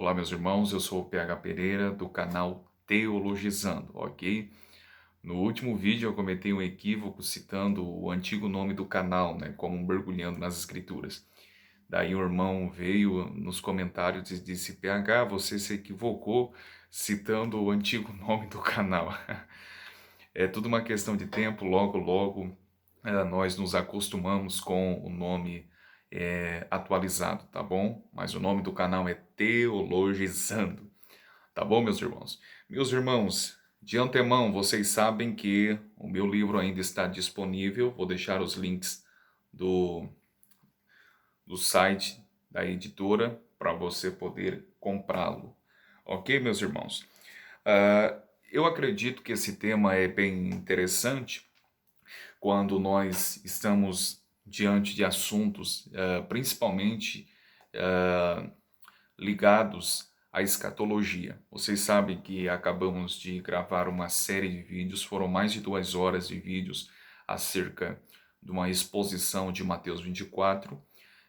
Olá, meus irmãos, eu sou o PH Pereira do canal Teologizando, ok? No último vídeo eu cometi um equívoco citando o antigo nome do canal, né, como um mergulhando nas escrituras. Daí o irmão veio nos comentários e disse: PH, você se equivocou citando o antigo nome do canal. É tudo uma questão de tempo, logo, logo nós nos acostumamos com o nome atualizado, tá bom? Mas o nome do canal é Teologizando, tá bom, meus irmãos? Meus irmãos, de antemão, vocês sabem que o meu livro ainda está disponível, vou deixar os links do, do site da editora para você poder comprá-lo, ok, meus irmãos? Eu acredito que esse tema é bem interessante quando nós estamos diante de assuntos, principalmente ligados à escatologia. Vocês sabem que acabamos de gravar uma série de vídeos, foram mais de 2 horas de vídeos acerca de uma exposição de Mateus 24,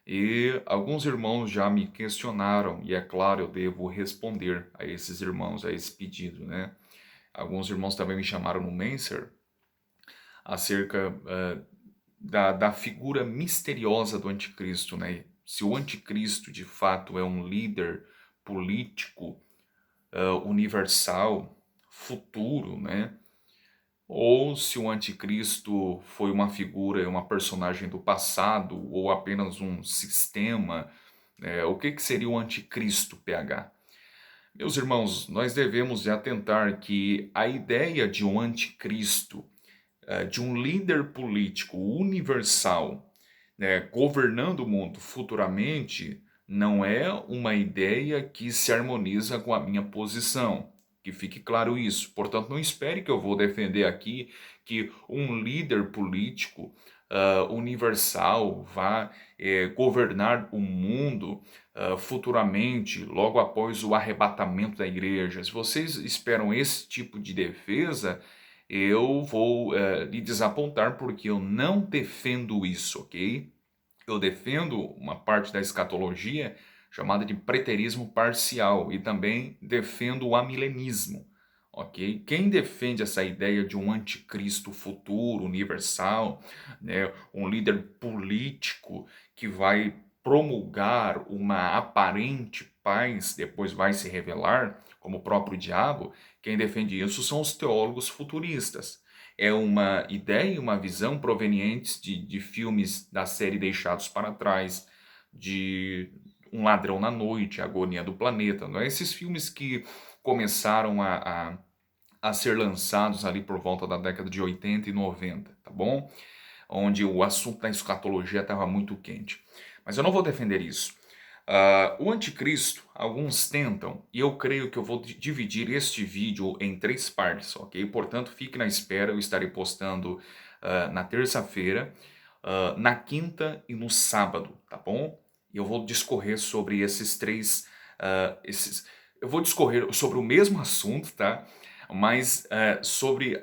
e alguns irmãos já me questionaram, e é claro, eu devo responder a esses irmãos, a esse pedido, né? Alguns irmãos também me chamaram no Menser acerca da figura misteriosa do anticristo, né? Se o anticristo de fato é um líder político universal, futuro, né? Ou se o anticristo foi uma figura, uma personagem do passado, ou apenas um sistema, né? O que seria o anticristo, PH? Meus irmãos, nós devemos atentar que a ideia de um anticristo, de um líder político universal, né, governando o mundo futuramente, não é uma ideia que se harmoniza com a minha posição. Que fique claro isso. Portanto, não espere que eu vou defender aqui que um líder político universal vá governar o mundo futuramente, logo após o arrebatamento da igreja. Se vocês esperam esse tipo de defesa, eu vou lhe desapontar, porque eu não defendo isso, ok? Eu defendo uma parte da escatologia chamada de preterismo parcial e também defendo o amilenismo, ok? Quem defende essa ideia de um anticristo futuro, universal, né, um líder político que vai promulgar uma aparente paz, depois vai se revelar como o próprio diabo, quem defende isso são os teólogos futuristas. É uma ideia e uma visão provenientes de filmes da série Deixados para Trás, de Um Ladrão na Noite, A Agonia do Planeta, não é? Esses filmes que começaram a ser lançados ali por volta da década de 80 e 90, tá bom? Onde o assunto da escatologia estava muito quente. Mas eu não vou defender isso. O anticristo, alguns tentam, e eu creio que eu vou dividir este vídeo em 3 partes, ok? Portanto, fique na espera, eu estarei postando na terça-feira, na quinta e no sábado, tá bom? E eu vou discorrer sobre eu vou discorrer sobre o mesmo assunto, tá? Mas sob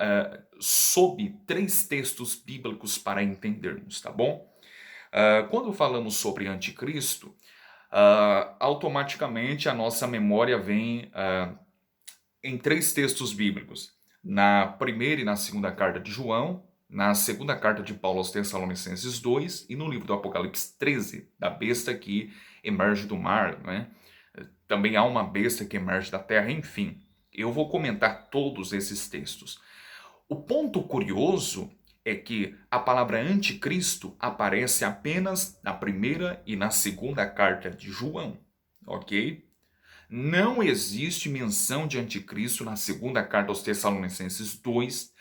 3 textos bíblicos para entendermos, tá bom? Quando falamos sobre anticristo, automaticamente a nossa memória vem em 3 textos bíblicos: na primeira e na segunda carta de João, na segunda carta de Paulo aos Tessalonicenses 2 e no livro do Apocalipse 13, da besta que emerge do mar, né? Também há uma besta que emerge da terra, enfim. Eu vou comentar todos esses textos. O ponto curioso é que a palavra anticristo aparece apenas na primeira e na segunda carta de João, ok? Não existe menção de anticristo na segunda carta aos Tessalonicenses 2,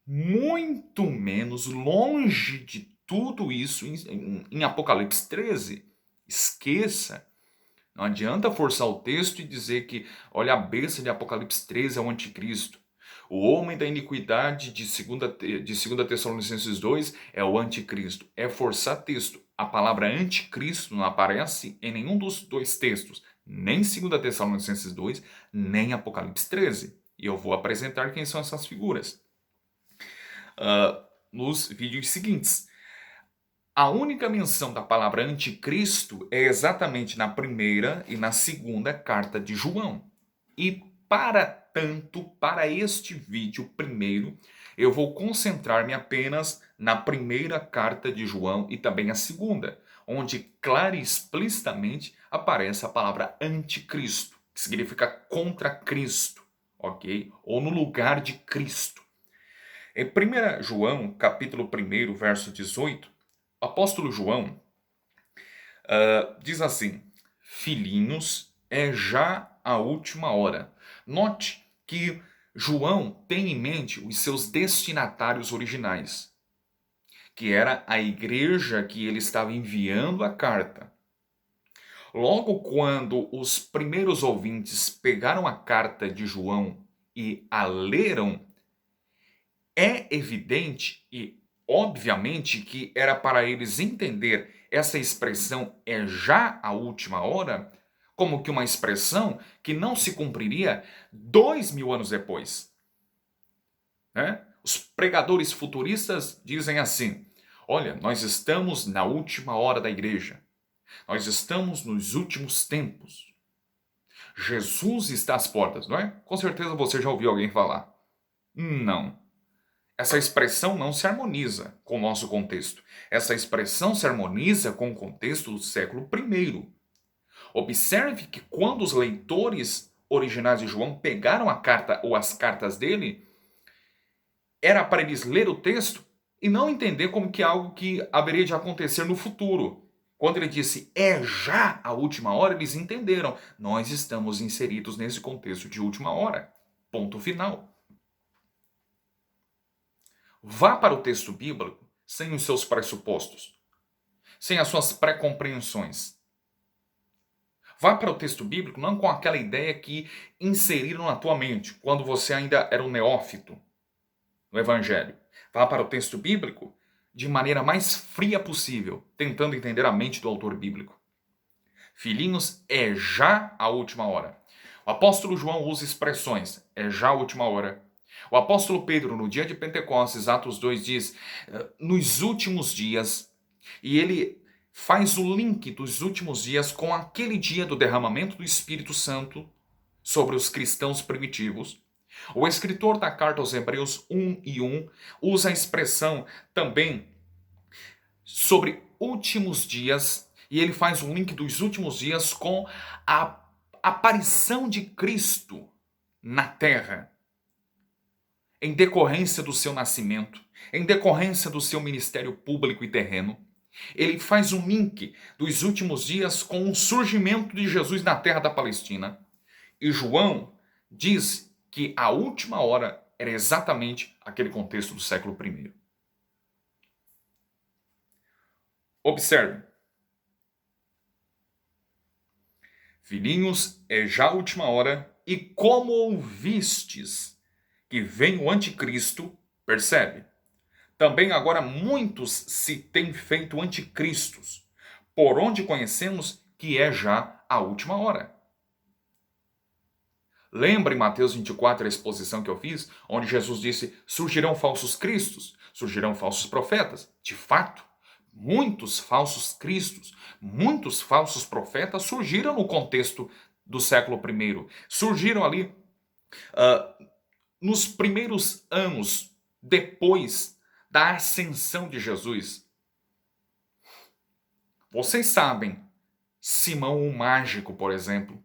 muito menos longe de tudo isso em Apocalipse 13. Esqueça. Não adianta forçar o texto e dizer que, olha, a besta de Apocalipse 13 é o anticristo. O homem da iniquidade de 2 Tessalonicenses 2 é o anticristo. É forçar texto. A palavra anticristo não aparece em nenhum dos 2 textos, nem 2 Tessalonicenses 2, nem Apocalipse 13. E eu vou apresentar quem são essas figuras nos vídeos seguintes. A única menção da palavra anticristo é exatamente na primeira e na segunda carta de João. E para este vídeo primeiro, eu vou concentrar-me apenas na primeira carta de João e também a segunda, onde clara e explicitamente aparece a palavra anticristo, que significa contra Cristo, ok? Ou no lugar de Cristo. Em 1 João, capítulo 1, verso 18, o apóstolo João diz assim: filhinhos, é já a última hora. Note que João tem em mente os seus destinatários originais, que era a igreja que ele estava enviando a carta. Logo quando os primeiros ouvintes pegaram a carta de João e a leram, é evidente e obviamente que era para eles entender essa expressão é já a última hora, como que uma expressão que não se cumpriria 2000 anos depois. Né? Os pregadores futuristas dizem assim: olha, nós estamos na última hora da igreja. Nós estamos nos últimos tempos. Jesus está às portas, não é? Com certeza você já ouviu alguém falar. Não. Essa expressão não se harmoniza com o nosso contexto. Essa expressão se harmoniza com o contexto do século I. Observe que quando os leitores originais de João pegaram a carta ou as cartas dele, era para eles ler o texto e não entender como que algo que haveria de acontecer no futuro. Quando ele disse, é já a última hora, eles entenderam. Nós estamos inseridos nesse contexto de última hora. Ponto final. Vá para o texto bíblico sem os seus pressupostos, sem as suas pré-compreensões. Vá para o texto bíblico não com aquela ideia que inseriram na tua mente quando você ainda era um neófito no Evangelho. Vá para o texto bíblico de maneira mais fria possível, tentando entender a mente do autor bíblico. Filhinhos, é já a última hora. O apóstolo João usa expressões, é já a última hora. O apóstolo Pedro, no dia de Pentecostes, Atos 2, diz, nos últimos dias, e ele faz o link dos últimos dias com aquele dia do derramamento do Espírito Santo sobre os cristãos primitivos. O escritor da carta aos Hebreus 1:1 usa a expressão também sobre últimos dias, e ele faz um link dos últimos dias com a aparição de Cristo na terra, em decorrência do seu nascimento, em decorrência do seu ministério público e terreno. Ele faz um link dos últimos dias com o surgimento de Jesus na terra da Palestina. E João diz que a última hora era exatamente aquele contexto do século I. Observe. Filhinhos, é já a última hora, e como ouvistes que vem o anticristo, percebe? Também agora muitos se têm feito anticristos, por onde conhecemos que é já a última hora. Lembra em Mateus 24 a exposição que eu fiz, onde Jesus disse, surgirão falsos cristos, surgirão falsos profetas. De fato, muitos falsos cristos, muitos falsos profetas surgiram no contexto do século I. Surgiram ali nos primeiros anos depois da ascensão de Jesus. Vocês sabem, Simão o Mágico, por exemplo,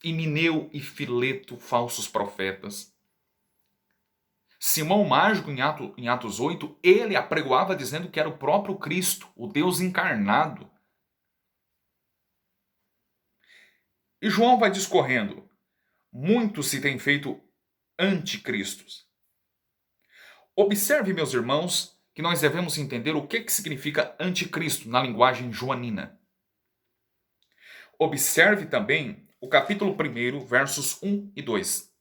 Himeneu e Fileto, falsos profetas. Simão o Mágico, em Atos 8, ele apregoava dizendo que era o próprio Cristo, o Deus encarnado. E João vai discorrendo. Muitos se têm feito anticristos. Observe, meus irmãos, que nós devemos entender o que significa anticristo na linguagem joanina. Observe também o capítulo 1, versos 1 e 2.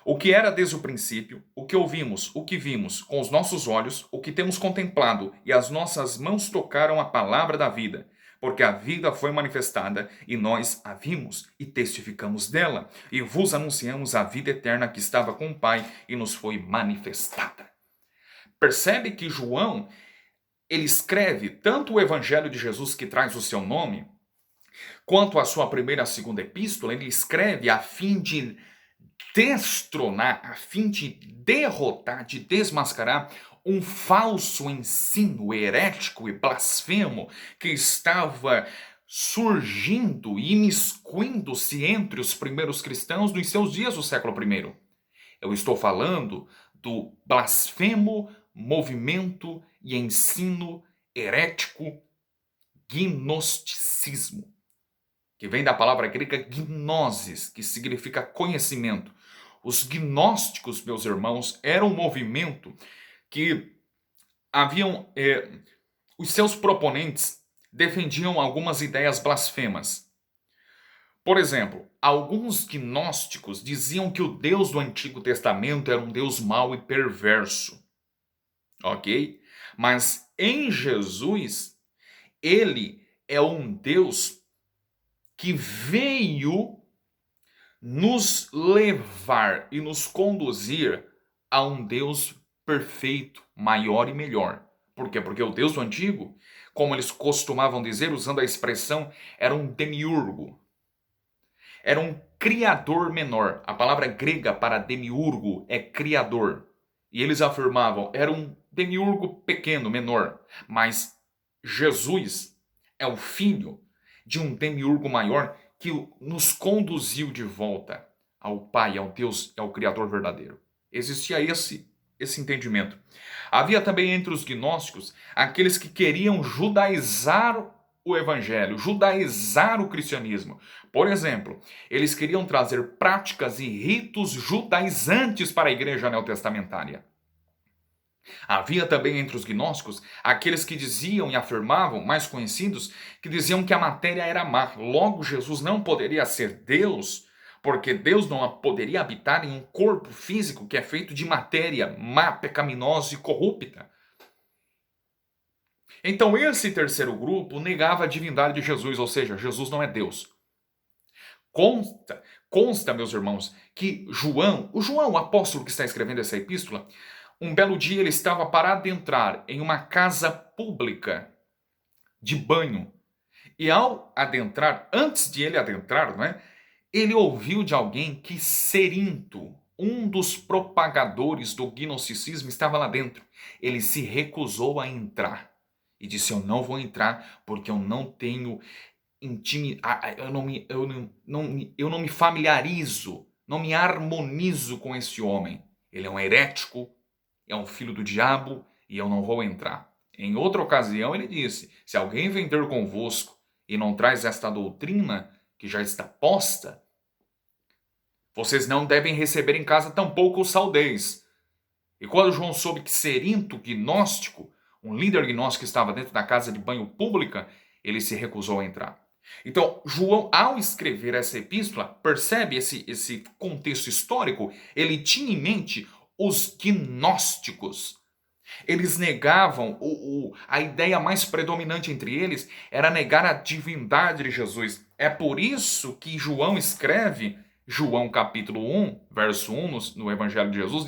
O que era desde o princípio, o que ouvimos, o que vimos com os nossos olhos, o que temos contemplado, e as nossas mãos tocaram a palavra da vida, porque a vida foi manifestada, e nós a vimos e testificamos dela, e vos anunciamos a vida eterna que estava com o Pai e nos foi manifestada. Percebe que João, ele escreve tanto o Evangelho de Jesus, que traz o seu nome, quanto a sua primeira e a segunda epístola. Ele escreve a fim de destronar, a fim de derrotar, de desmascarar um falso ensino herético e blasfemo que estava surgindo e imiscuindo-se entre os primeiros cristãos nos seus dias do século I. Eu estou falando do blasfemo movimento e ensino herético gnosticismo, que vem da palavra grega gnosis, que significa conhecimento. Os gnósticos, meus irmãos, eram um movimento que haviam, os seus proponentes defendiam algumas ideias blasfemas. Por exemplo, alguns gnósticos diziam que o Deus do Antigo Testamento era um Deus mau e perverso, ok? Mas em Jesus, ele é um Deus que veio nos levar e nos conduzir a um Deus perfeito, maior e melhor. Por quê? Porque o Deus do antigo, como eles costumavam dizer, usando a expressão, era um demiurgo. Era um criador menor. A palavra grega para demiurgo é criador. E eles afirmavam, era um demiurgo pequeno, menor. Mas Jesus é o filho de um demiurgo maior que nos conduziu de volta ao Pai, ao Deus, ao Criador verdadeiro. Existia esse entendimento. Havia também entre os gnósticos aqueles que queriam judaizar o evangelho, judaizar o cristianismo. Por exemplo, eles queriam trazer práticas e ritos judaizantes para a igreja neotestamentária. Havia também entre os gnósticos aqueles que diziam e afirmavam, mais conhecidos, que diziam que a matéria era má. Logo, Jesus não poderia ser Deus, porque Deus não poderia habitar em um corpo físico que é feito de matéria má, pecaminosa e corrupta. Então esse terceiro grupo negava a divindade de Jesus, ou seja, Jesus não é Deus. Consta, meus irmãos, que o apóstolo que está escrevendo essa epístola, um belo dia ele estava para adentrar em uma casa pública de banho. E ao adentrar, antes de ele adentrar, ele ouviu de alguém que Cerinto, um dos propagadores do gnosticismo, estava lá dentro. Ele se recusou a entrar e disse: eu não vou entrar porque eu não tenho eu não me familiarizo, não me harmonizo com esse homem. Ele é um herético, é um filho do diabo e eu não vou entrar. Em outra ocasião ele disse: se alguém vem ter convosco e não traz esta doutrina que já está posta, vocês não devem receber em casa tampouco os saudeis. E quando João soube que Cerinto, gnóstico, um líder gnóstico, estava dentro da casa de banho pública, ele se recusou a entrar. Então, João, ao escrever essa epístola, percebe esse contexto histórico, ele tinha em mente os gnósticos. Eles negavam, a ideia mais predominante entre eles era negar a divindade de Jesus. É por isso que João escreve, João capítulo 1, verso 1, no Evangelho de Jesus,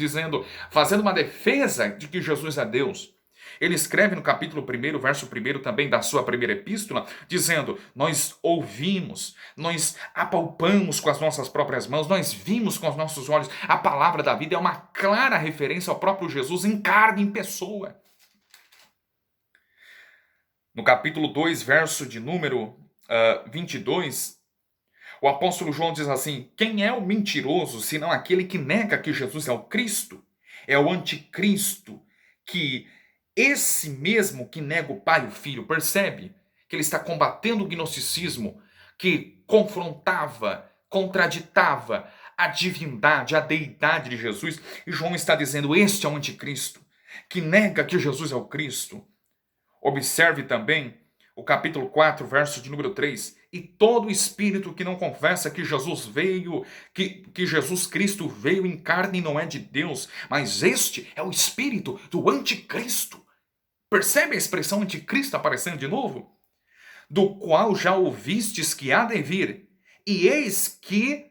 fazendo uma defesa de que Jesus é Deus. Ele escreve no capítulo 1, verso 1 também da sua primeira epístola, dizendo: nós ouvimos, nós apalpamos com as nossas próprias mãos, nós vimos com os nossos olhos. A palavra da vida é uma clara referência ao próprio Jesus em carne, em pessoa. No capítulo 2, verso de número 22, o apóstolo João diz assim: quem é o mentiroso, senão aquele que nega que Jesus é o Cristo? É o anticristo, que esse mesmo que nega o Pai e o Filho. Percebe que ele está combatendo o gnosticismo, que confrontava, contraditava a divindade, a deidade de Jesus. E João está dizendo: este é o anticristo, que nega que Jesus é o Cristo. Observe também o capítulo 4, verso de número 3. E todo espírito que não confessa que Jesus veio, que Jesus Cristo veio em carne e não é de Deus, mas este é o espírito do anticristo. Percebe a expressão anticristo aparecendo de novo? Do qual já ouvistes que há de vir, e eis que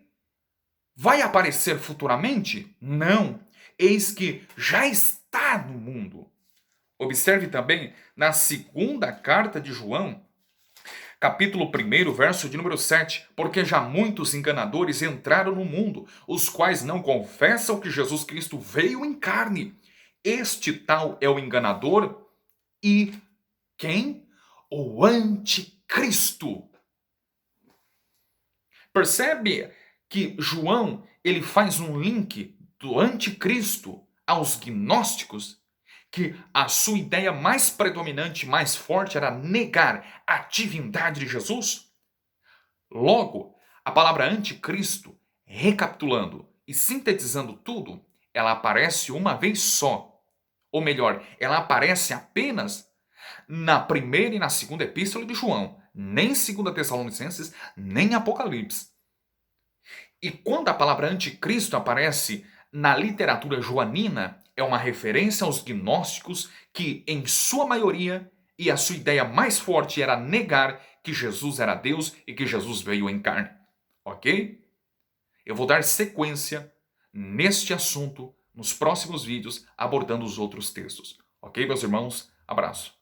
vai aparecer futuramente? Não, eis que já está no mundo. Observe também na segunda carta de João, capítulo 1, verso de número 7, porque já muitos enganadores entraram no mundo, os quais não confessam que Jesus Cristo veio em carne. Este tal é o enganador e quem? O anticristo. Percebe que João ele faz um link do anticristo aos gnósticos, que a sua ideia mais predominante, mais forte era negar a divindade de Jesus? Logo, a palavra anticristo, recapitulando e sintetizando tudo, ela aparece uma vez só. Ou melhor, ela aparece apenas na primeira e na segunda epístola de João, nem 2 Tessalonicenses, nem Apocalipse. E quando a palavra anticristo aparece na literatura joanina, é uma referência aos gnósticos que, em sua maioria, e a sua ideia mais forte era negar que Jesus era Deus e que Jesus veio em carne. Ok? Eu vou dar sequência neste assunto nos próximos vídeos, abordando os outros textos. Ok, meus irmãos? Abraço.